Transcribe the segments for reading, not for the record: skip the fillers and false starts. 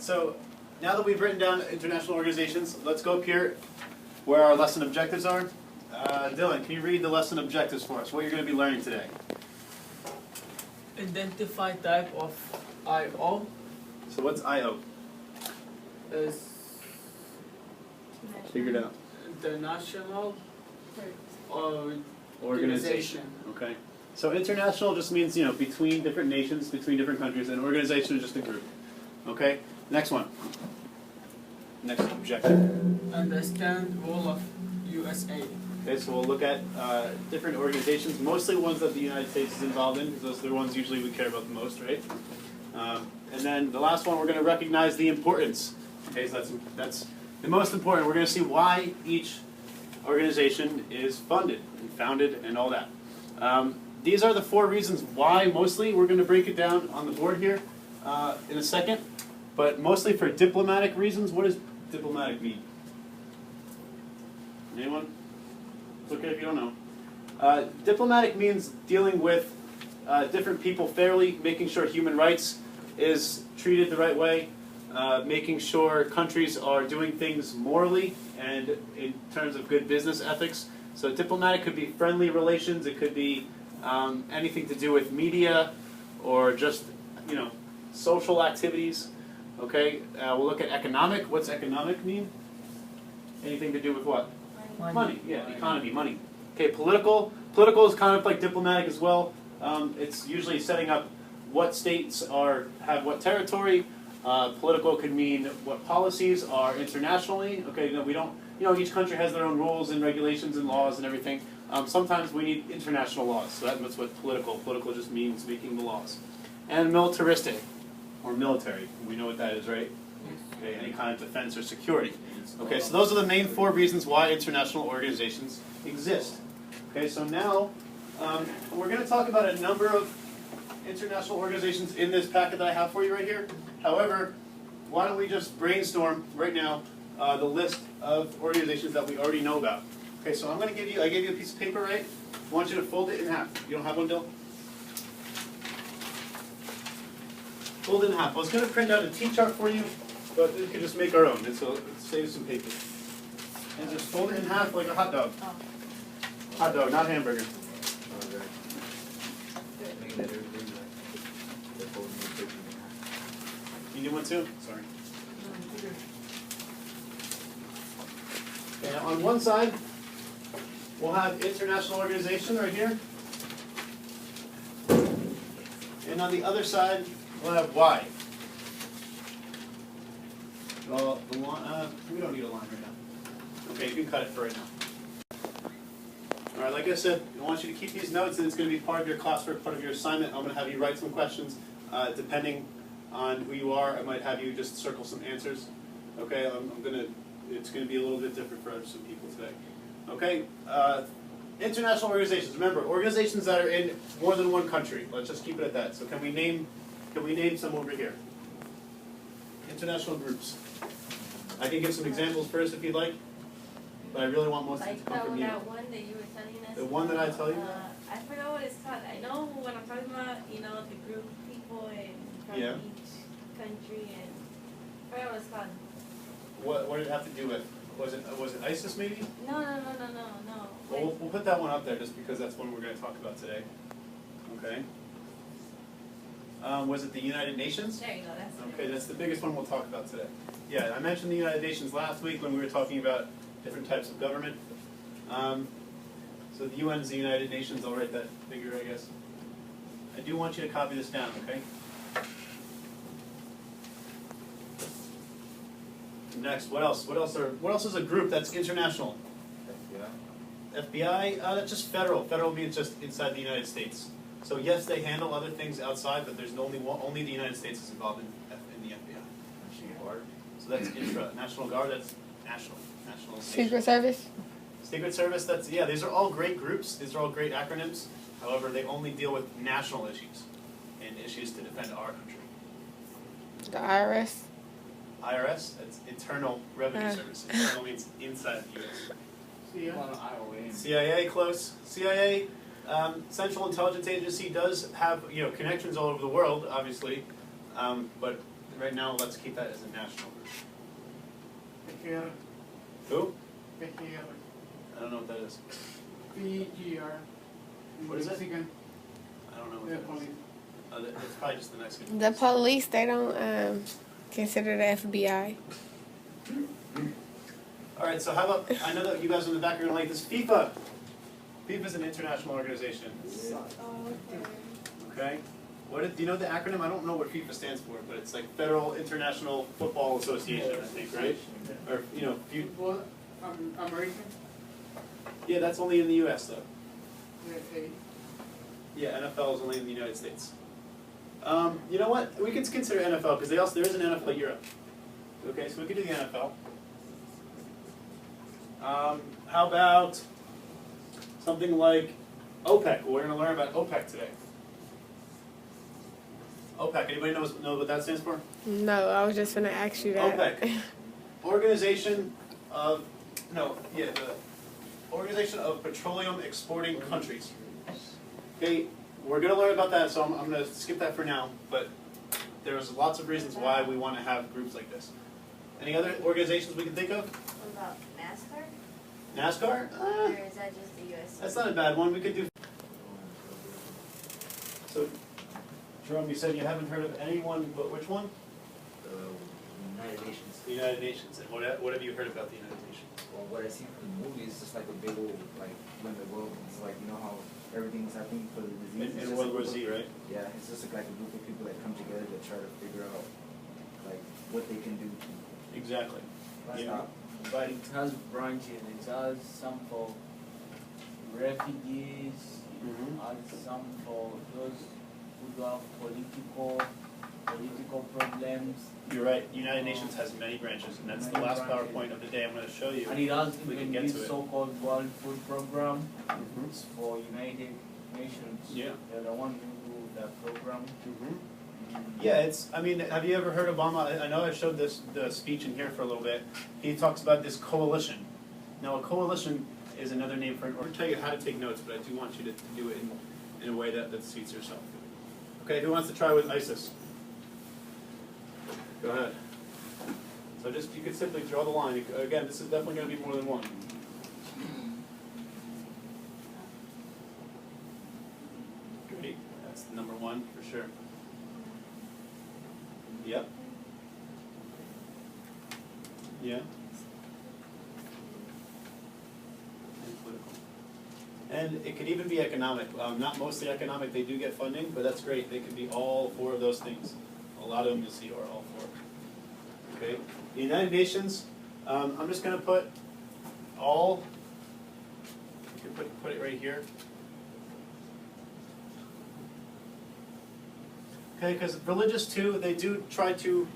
So now that we've written down international organizations, let's go up here where our lesson objectives are. Dylan, can you read the lesson objectives for us? What you're going to be learning today? Identify type of IO So what's IO? is Figure it out. international Organization. organization. Okay. So international just means, between different nations, between different countries, and organization is just a group. Okay? Next one. Next objective. Understand role of USA. Okay, so we'll look at different organizations, mostly ones that the United States is involved in, because those are the ones usually we care about the most, right? And then the last one, we're going to recognize the importance. Okay, so that's the most important. We're going to see why each organization is funded and founded and all that. These are the 4 reasons why, mostly. We're going to break it down on the board here in a second. But mostly for diplomatic reasons. What does diplomatic mean? Anyone? It's okay if you don't know. Diplomatic means dealing with different people fairly, making sure human rights is treated the right way, making sure countries are doing things morally and in terms of good business ethics. So diplomatic could be friendly relations, it could be anything to do with media or just, social activities. Okay, we'll look at economic. What's economic mean? Anything to do with what? Money, yeah, economy, money. Okay, political. Political is kind of like diplomatic as well. It's usually setting up what states have what territory. Political could mean what policies are internationally. Okay, we don't. Each country has their own rules and regulations and laws and everything. Sometimes we need international laws. So that's what political. Political just means making the laws. And militaristic, or military. We know what that is, right? Okay, any kind of defense or security. Okay, so those are the main 4 reasons why international organizations exist. Okay, so now we're going to talk about a number of international organizations in this packet that I have for you right here. However, why don't we just brainstorm right now the list of organizations that we already know about. Okay, so I gave you a piece of paper, right? I want you to fold it in half. You don't have one, Dill? Fold it in half. I was going to print out a T-chart for you, but we could just make our own. And so it saves some paper. And just fold it in half like a hot dog. Hot dog, not hamburger. You need one too? Sorry. Okay, on one side, we'll have international organization right here. And on the other side, we'll have Y. Well, we don't need a line right now. Okay, you can cut it for right now. All right, like I said, I want you to keep these notes, and it's going to be part of your classwork, part of your assignment. I'm going to have you write some questions. Depending on who you are, I might have you just circle some answers. Okay, it's going to be a little bit different for some people today. Okay, international organizations. Remember, organizations that are in more than one country. Let's just keep it at that. So can we name some over here? International groups. I can give some examples first if you'd like, but I really want most of it to come from you. That one that you were telling us. The one that I tell you? I forgot what it's called. I know when I'm talking about, the group of people from each country, and I forgot what it's called. What did it have to do with? Was it ISIS maybe? No. Well, we'll put that one up there just because that's one we're going to talk about today. Okay. Was it the United Nations? There you go. That's okay. That's the biggest one we'll talk about today. Yeah, I mentioned the United Nations last week when we were talking about different types of government. So the UN is the United Nations. I'll write that figure, I guess. I do want you to copy this down, okay? Next, what else? What else is a group that's international? FBI. That's just federal. Federal means just inside the United States. So yes, they handle other things outside, but there's only the United States is involved in the FBI. National Guard. So that's intra. National Guard. That's national. Secret Service. Secret Service. These are all great groups. These are all great acronyms. However, they only deal with national issues and issues to defend our country. The IRS. IRS. That's Internal Revenue Service. Internal means inside the U.S. CIA, close. CIA, Central Intelligence Agency does have connections all over the world, obviously, but right now, let's keep that as a national group. PGR. Who? PGR. I don't know what that is. PGR. What is it? Mexican. I don't know what The that is. police. It's probably just the Mexican. The police, they don't consider the FBI. All right, so how about, I know that you guys in the back are going to like this, FIFA. FIFA is an international organization. Okay? Do you know the acronym? I don't know what FIFA stands for, but it's like Federal International Football Association, I think, right? Or, you know, Football, American. yeah, that's only in the U.S. though. USA. Yeah, NFL is only in the United States. You know what? We can consider NFL because there is an NFL Europe. Okay, so we could do the NFL. How about something like OPEC? Well, we're going to learn about OPEC today. OPEC. Anybody know what that stands for? No, I was just gonna ask you that. OPEC. Organization of the Organization of Petroleum Exporting Countries. Okay, we're going to learn about that, so I'm going to skip that for now. But there's lots of reasons why we want to have groups like this. Any other organizations we can think of? What about NASCAR? NASCAR? Or is that just the US? That's not a bad one. We could do. So, Jerome, you said you haven't heard of anyone, but which one? United Nations. The United Nations. And what have you heard about the United Nations? Well, what I see from the movie is just like a big old, like, when the world is like, you know how everything's happening for the disease. In World War Z, right? Yeah, it's just like a group of people that come together to try to figure out, like, what they can do to Exactly. stop. But it has branches. It has some for refugees. Mhm. It has some for those who have political problems. You're right. United Nations has many branches, and that's the Many last branches. PowerPoint of the day. I'm going to show you. And it has We can even get this to it. so-called World Food Program. Mhm. It's for United Nations. Yeah. They're the one who do that program. Mhm. Yeah, I mean, have you ever heard Obama? I know I showed the speech in here for a little bit. He talks about this coalition. Now, a coalition is another name for. I'm going to tell you how to take notes, but I do want you to do it in a way that suits yourself. Okay, who wants to try with ISIS? Go ahead. So you could simply draw the line. Again, this is definitely going to be more than one. Great. That's number one for sure. Yep. Yeah. And political. And it could even be economic. Not mostly economic. They do get funding, but that's great. They could be all four of those things. A lot of them you'll see are all four. Okay. The United Nations. I'm just going to put all. You can put it right here. Okay, because religious too, they do try to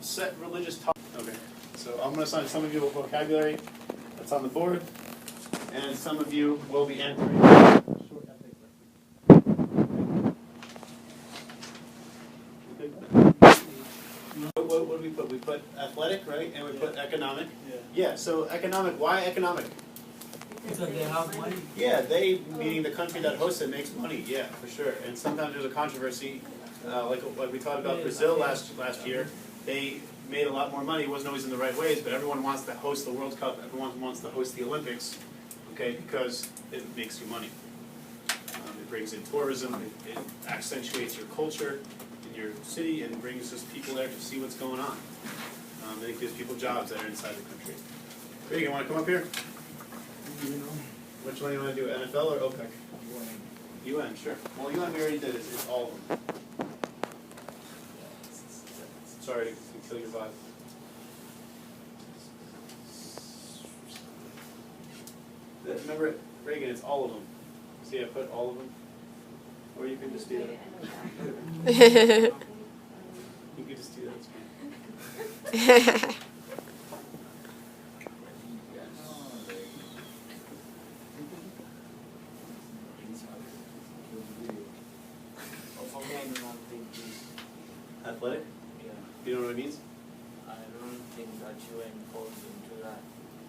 set religious topics. Okay, so I'm going to assign some of you a vocabulary that's on the board, and some of you will be answering short essays. What do we put? We put athletic, right? And we put economic. Yeah, so economic. Why economic? Because they have money. Yeah, they, meaning the country that hosts it, makes money. Yeah, for sure. And sometimes there's a controversy. Like we talked about Brazil last year, they made a lot more money. It wasn't always in the right ways, but everyone wants to host the World Cup. Everyone wants to host the Olympics, okay, because it makes you money. It brings in tourism. It accentuates your culture in your city and brings just people there to see what's going on. And it gives people jobs that are inside the country. Greg, you want to come up here? Which one do you want to do, NFL or OPEC? UN, sure. Well, UN we already did. It's all of them. Sorry to kill your vibe. Remember, Reagan, it's all of them. See, I put all of them. Or you could just do that. You could just do that. It's fine. For me, I do not think this. Athletic? Yeah. You know what it means? I don't think that UN falls into that.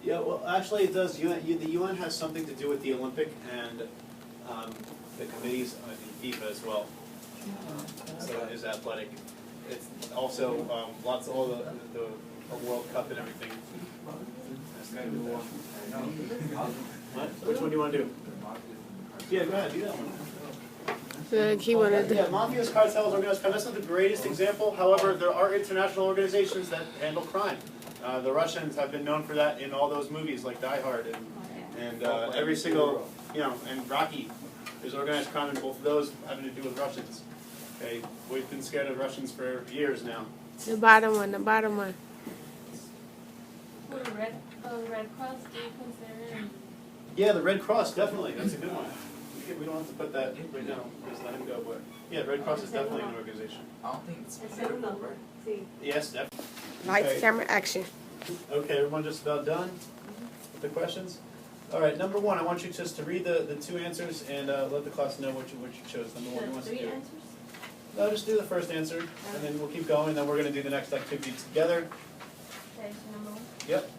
Yeah, well, actually it does. The UN has something to do with the Olympic and the committees in FIFA as well. So it is athletic. it's also lots of all the World Cup and everything. What? Which one do you want to do? Yeah, go ahead, do that one. He wanted Yeah, mafias, cartels, organized crime. That's not the greatest example. However, there are international organizations that handle crime. The Russians have been known for that in all those movies like Die Hard and every single, and Rocky. There's organized crime in both of those having to do with Russians. Okay, we've been scared of Russians for years now. the bottom one. For the Red Cross, do you consider? Yeah, the Red Cross, definitely. That's a good one. We don't have to put that right now. Just let him go. But yeah, Red Cross is definitely an organization. I don't think it's political, right? Yes, definitely. Lights, Okay. camera, action. Okay, everyone just about done with the questions? All right, number one, I want you just to read the two answers and let the class know what you chose. Number one, who wants to do? 3 answers? No, just do the first answer, and then we'll keep going, then we're going to do the next activity together. Okay, so number 1. Yep.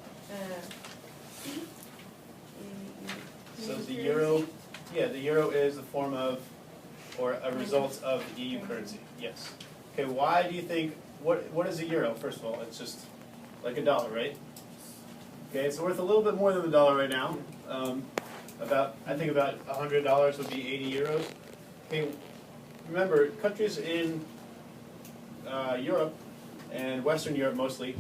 C. So the euro, yeah, the euro is a form of, or a result of the EU currency, yes. Okay, why do you think, what is a euro, first of all? It's just like a dollar, right? Okay, it's worth a little bit more than the dollar right now. I think about $100 would be 80 euros. Okay, remember, countries in Europe and Western Europe mostly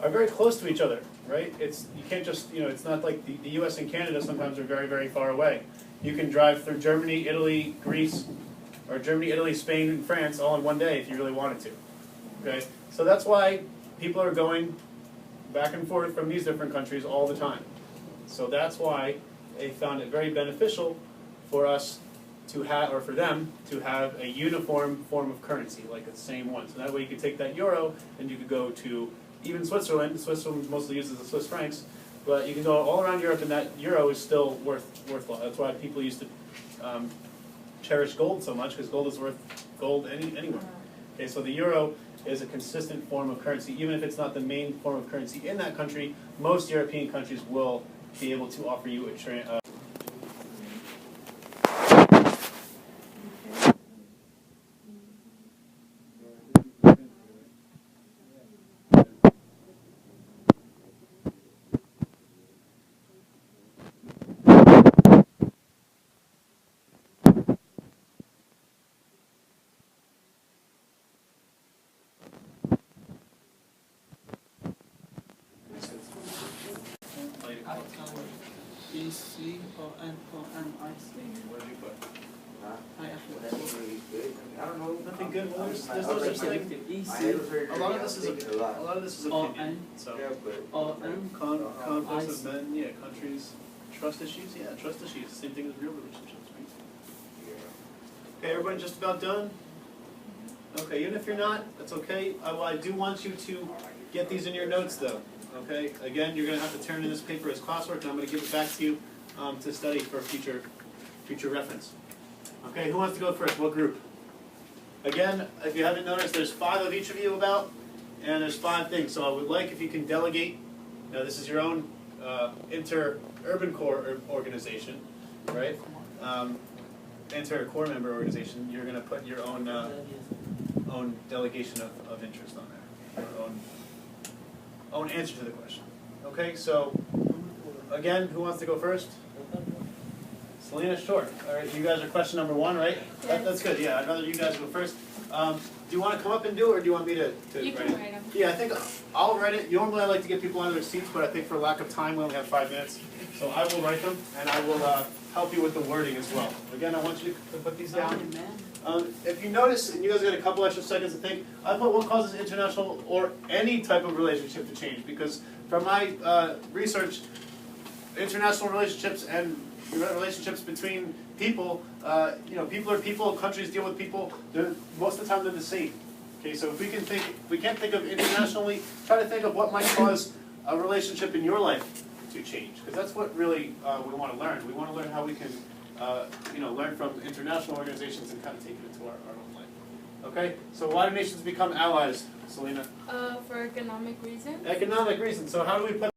are very close to each other, right? You can't just, it's not like the US and Canada sometimes are very, very far away. You can drive through Germany, Italy, Greece, or Germany, Italy, Spain, and France all in one day if you really wanted to. Okay, so that's why people are going back and forth from these different countries all the time. So that's why they found it very beneficial for us to have, or for them to have a uniform form of currency, like the same one. So that way you could take that euro and you could go to even Switzerland. Switzerland mostly uses the Swiss francs, but you can go all around Europe and that euro is still worth a lot. That's why people used to cherish gold so much, because gold is worth gold anywhere. Okay, so the euro is a consistent form of currency. Even if it's not the main form of currency in that country, most European countries will be able to offer you a ECONOMIC. What did you put? I actually That's really good. I don't know. Nothing good. Well, there's no such thing. EC. A lot of this is opinion. So conflicts of men, yeah, countries, trust issues, yeah, trust issues. Same thing as real relationships, right? Okay, everybody just about done? Okay, even if you're not, that's okay. I do want you to get these in your notes though. Okay, again, you're going to have to turn in this paper as classwork, and I'm going to give it back to you to study for future reference. Okay, who wants to go first? What group? Again, if you haven't noticed, there's 5 of each of you about, and there's 5 things. So I would like if you can delegate. Now, this is your own inter-urban core organization, right? Inter-core member organization. You're going to put your own delegation of interest on there, your own answer to the question. Okay, so again, who wants to go first? Selena, sure. All right, you guys are question number 1, right? That's good. Yeah, I'd rather you guys go first. Do you want to come up and do it, or do you want me to You write can it? write them. Yeah, I think I'll write it. Normally I like to get people out of their seats, but I think for lack of time we only have 5 minutes. So I will write them, and I will help you with the wording as well. Again, I want you to put these down. If you notice, and you guys get a couple extra seconds to think, I put what causes international or any type of relationship to change, because from my research, international relationships and relationships between people, people are people, countries deal with people, most of the time they're the same. Okay, so if we can't think of internationally, try to think of what might cause a relationship in your life to change, because that's what really we want to learn. We want to learn how we can learn from international organizations and kind of take it into our own life. Okay, so why do nations become allies, Selena? For economic reasons. Economic reasons. So how do we put